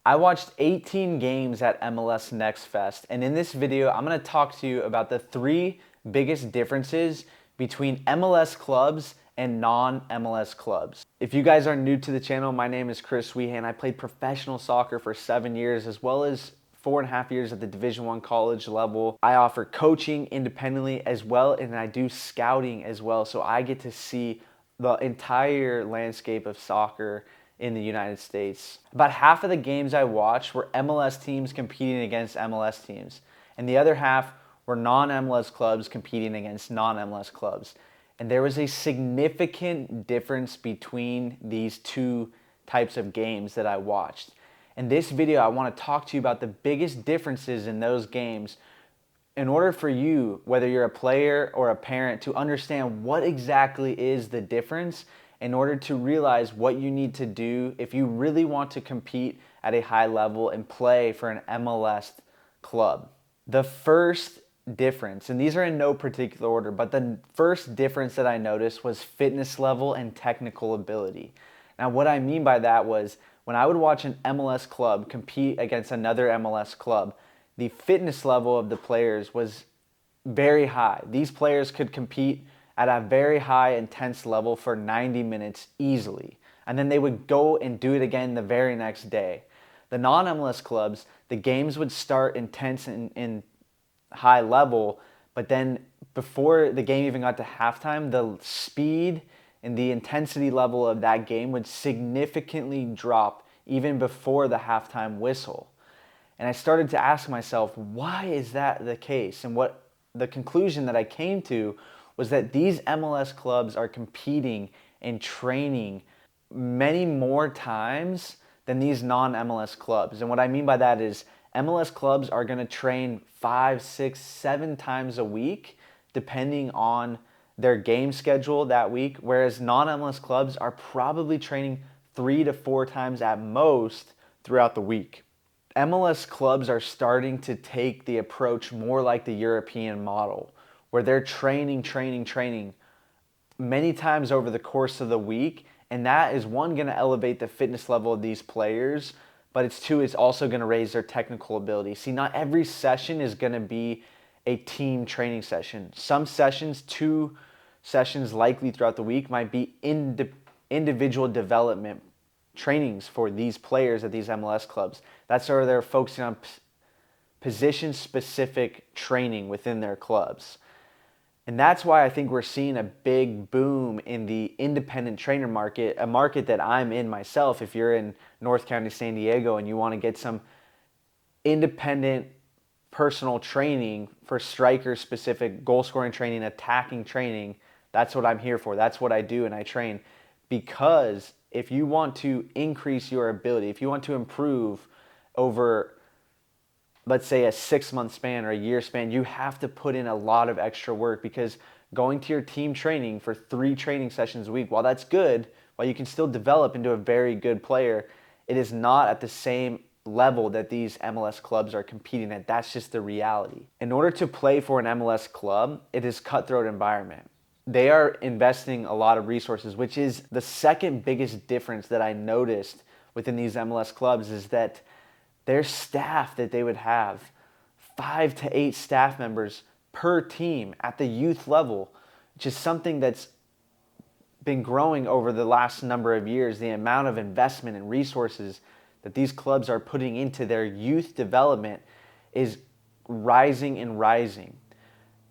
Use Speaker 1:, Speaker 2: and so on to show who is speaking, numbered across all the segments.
Speaker 1: I watched 18 games at MLS Next Fest, and in this video, I'm going to talk to you about the 3 biggest differences between MLS clubs and non-MLS clubs. If you guys are new to the channel, my name is Chris Weehan. I played professional soccer for 7 years, as well as 4.5 years at the Division I college level. I offer coaching independently as well, and I do scouting as well, so I get to see the entire landscape of soccer in the United States. About half of the games I watched were MLS teams competing against MLS teams, and the other half were non-MLS clubs competing against non-MLS clubs. And there was a significant difference between these two types of games that I watched. In this video, I want to talk to you about the biggest differences in those games in order for you, whether you're a player or a parent, to understand what exactly is the difference in order to realize what you need to do if you really want to compete at a high level and play for an MLS club. The first difference, and these are in no particular order, but the first difference that I noticed was fitness level and technical ability. Now, what I mean by that was when I would watch an MLS club compete against another MLS club, the fitness level of the players was very high. These players could compete at a very high intense level for 90 minutes easily, and then they would go and do it again the very next day. The non-MLS clubs, the games would start intense and high level, but then before the game even got to halftime, the speed and the intensity level of that game would significantly drop even before the halftime whistle. And I started to ask myself, why is that the case? And what the conclusion that I came to was that these MLS clubs are competing and training many more times than these non-MLS clubs. And what I mean by that is MLS clubs are going to train 5, 6, 7 times a week, depending on their game schedule that week, whereas non-MLS clubs are probably training 3 to 4 times at most throughout the week. MLS clubs are starting to take the approach more like the European model, where they're training many times over the course of the week, and that is, one, going to elevate the fitness level of these players, but it's also going to raise their technical ability. See, not every session is going to be a team training session. Some sessions, 2 sessions likely throughout the week, might be individual development trainings for these players at these MLS clubs. That's where they're focusing on position-specific training within their clubs. And that's why I think we're seeing a big boom in the independent trainer market, a market that I'm in myself. If you're in North County, San Diego, and you want to get some independent personal training for striker-specific goal-scoring training, attacking training, that's what I'm here for. That's what I do, and I train. Because if you want to increase your ability, if you want to improve over, let's say, a 6-month span or a year span, you have to put in a lot of extra work, because going to your team training for 3 training sessions a week, while that's good, while you can still develop into a very good player, it is not at the same level that these MLS clubs are competing at. That's just the reality. In order to play for an MLS club, it is a cutthroat environment. They are investing a lot of resources, which is the second biggest difference that I noticed within these MLS clubs, is that their staff that they would have 5 to 8 staff members per team at the youth level, which is something that's been growing over the last number of years. The amount of investment and resources that these clubs are putting into their youth development is rising and rising.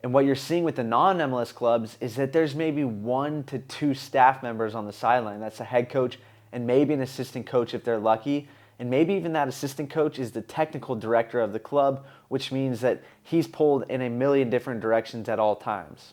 Speaker 1: And what you're seeing with the non-MLS clubs is that there's maybe 1 to 2 staff members on the sideline. That's a head coach and maybe an assistant coach if they're lucky. And maybe even that assistant coach is the technical director of the club, which means that he's pulled in a million different directions at all times.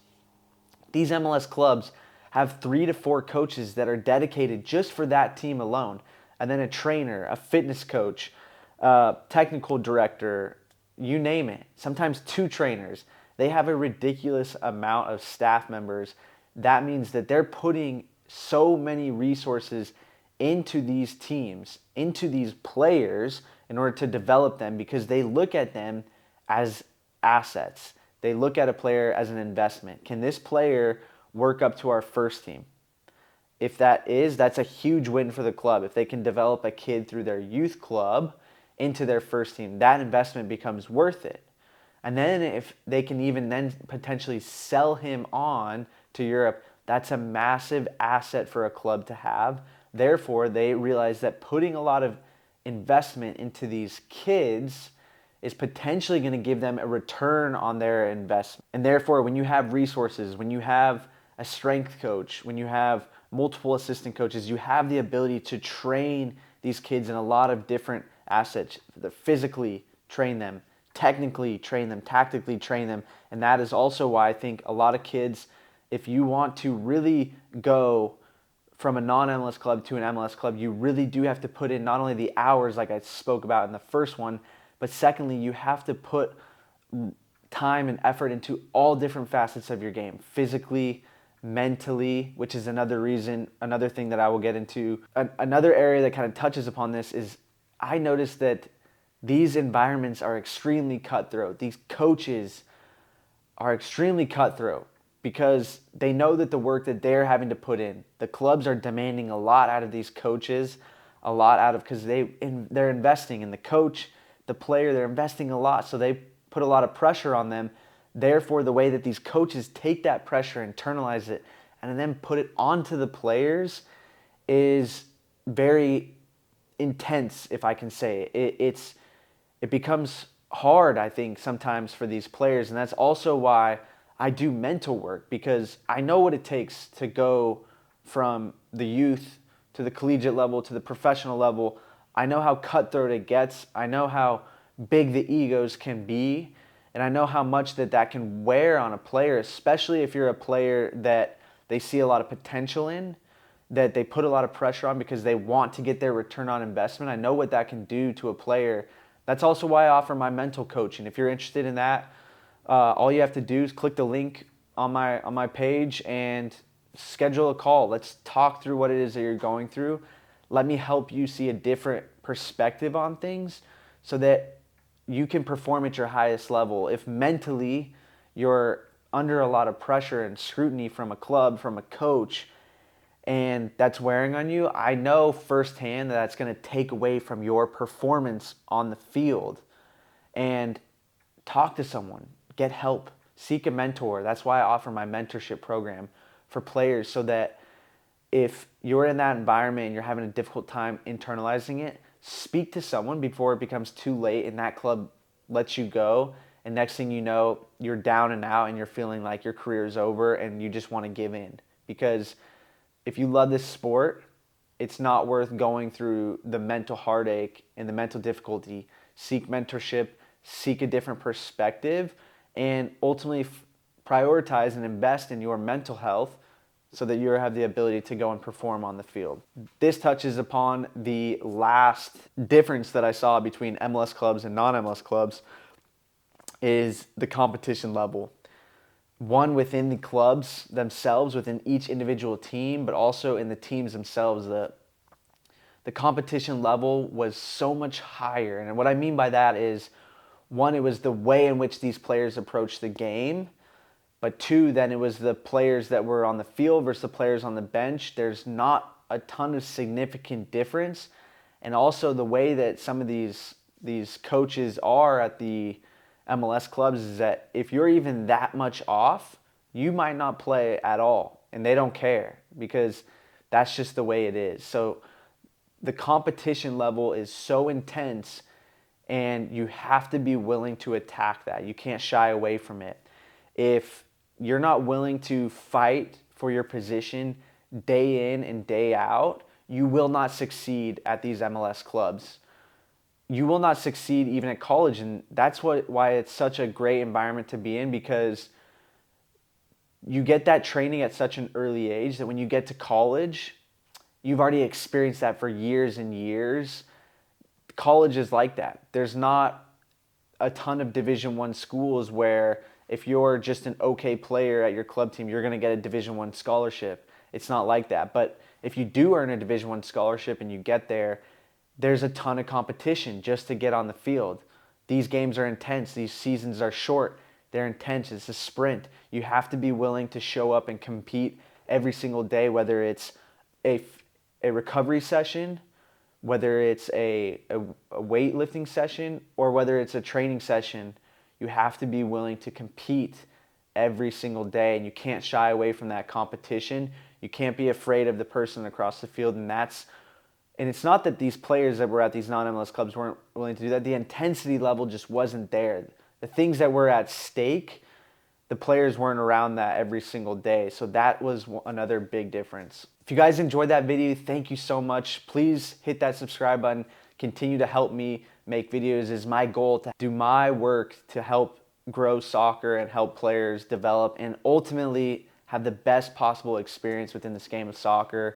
Speaker 1: These MLS clubs have 3 to 4 coaches that are dedicated just for that team alone. And then a trainer, a fitness coach, technical director, you name it. Sometimes 2 trainers. They have a ridiculous amount of staff members. That means that they're putting so many resources into these teams, into these players, in order to develop them, because they look at them as assets. They look at a player as an investment. Can this player work up to our first team? If that is, that's a huge win for the club. If they can develop a kid through their youth club into their first team, that investment becomes worth it. And then if they can even then potentially sell him on to Europe, that's a massive asset for a club to have. Therefore, they realize that putting a lot of investment into these kids is potentially going to give them a return on their investment. And therefore, when you have resources, when you have a strength coach, when you have multiple assistant coaches, you have the ability to train these kids in a lot of different assets. Physically train them, technically train them, tactically train them. And that is also why I think a lot of kids, if you want to really go from a non-MLS club to an MLS club, you really do have to put in not only the hours like I spoke about in the first one, but secondly, you have to put time and effort into all different facets of your game, physically, mentally, which is another thing that I will get into. Another area that kind of touches upon this is I noticed that these environments are extremely cutthroat. These coaches are extremely cutthroat because they know that the work that they're having to put in, the clubs are demanding a lot out of these coaches, because they're investing in the coach, the player, they're investing a lot, so they put a lot of pressure on them. Therefore, the way that these coaches take that pressure, internalize it, and then put it onto the players is very intense, if I can say it. It becomes hard, I think, sometimes for these players, and that's also why I do mental work, because I know what it takes to go from the youth to the collegiate level to the professional level. I know how cutthroat it gets. I know how big the egos can be, and I know how much that can wear on a player, especially if you're a player that they see a lot of potential in, that they put a lot of pressure on because they want to get their return on investment. I know what that can do to a player. That's also why I offer my mental coaching. If you're interested in that, all you have to do is click the link on my page and schedule a call. Let's talk through what it is that you're going through. Let me help you see a different perspective on things so that you can perform at your highest level. If mentally you're under a lot of pressure and scrutiny from a club, from a coach, and that's wearing on you, I know firsthand that that's going to take away from your performance on the field. And talk to someone, get help, seek a mentor. That's why I offer my mentorship program for players, so that if you're in that environment and you're having a difficult time internalizing it, speak to someone before it becomes too late and that club lets you go. And next thing you know, you're down and out and you're feeling like your career is over and you just want to give in. Because if you love this sport, it's not worth going through the mental heartache and the mental difficulty. Seek mentorship, seek a different perspective, and ultimately prioritize and invest in your mental health so that you have the ability to go and perform on the field. This touches upon the last difference that I saw between MLS clubs and non-MLS clubs, is the competition level. One, within the clubs themselves, within each individual team, but also in the teams themselves. The competition level was so much higher. And what I mean by that is, one, it was the way in which these players approached the game. But two, then it was the players that were on the field versus the players on the bench. There's not a ton of significant difference. And also the way that some of these coaches are at the MLS clubs is that if you're even that much off, you might not play at all. And they don't care, because that's just the way it is. So the competition level is so intense, and you have to be willing to attack that. You can't shy away from it. If you're not willing to fight for your position day in and day out, you will not succeed at these MLS clubs. You will not succeed even at college, and that's why it's such a great environment to be in, because you get that training at such an early age that when you get to college, you've already experienced that for years and years. College is like that. There's not a ton of Division I schools where if you're just an okay player at your club team, you're going to get a Division I scholarship. It's not like that. But if you do earn a Division I scholarship and you get there, there's a ton of competition just to get on the field. These games are intense. These seasons are short. They're intense. It's a sprint. You have to be willing to show up and compete every single day, whether it's a recovery session, whether it's a weightlifting session or whether it's a training session, you have to be willing to compete every single day, and you can't shy away from that competition. You can't be afraid of the person across the field, and it's not that these players that were at these non-MLS clubs weren't willing to do that. The intensity level just wasn't there. The things that were at stake, the players weren't around that every single day. So that was another big difference. If you guys enjoyed that video, thank you so much. Please hit that subscribe button. Continue to help me make videos. It's my goal to do my work to help grow soccer and help players develop and ultimately have the best possible experience within this game of soccer.